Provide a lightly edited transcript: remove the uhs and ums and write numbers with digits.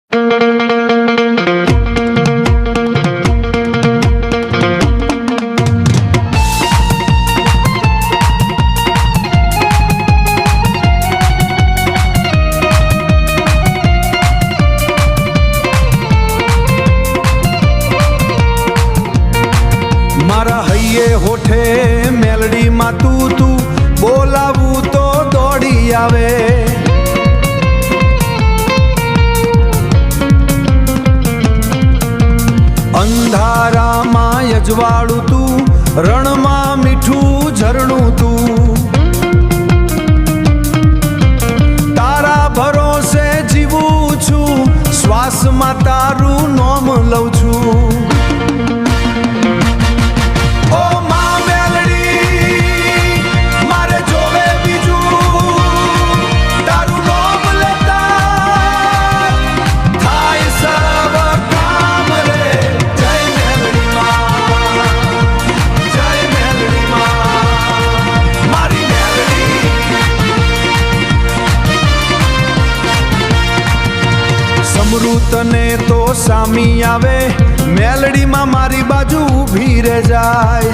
મારા હૈયે હોઠે મેલડી માં તું બોલાવું તો દોડી આવે। અંધારામાં અજવાળું તું, રણમાં મીઠું ઝરણું તું, તારા ભરોસે જીવું છું, શ્વાસમાં તારું નામ લઉં છું। તને તો સામી આવે, મેલડીમાં મારી બાજુ ઊભી રહે જાય।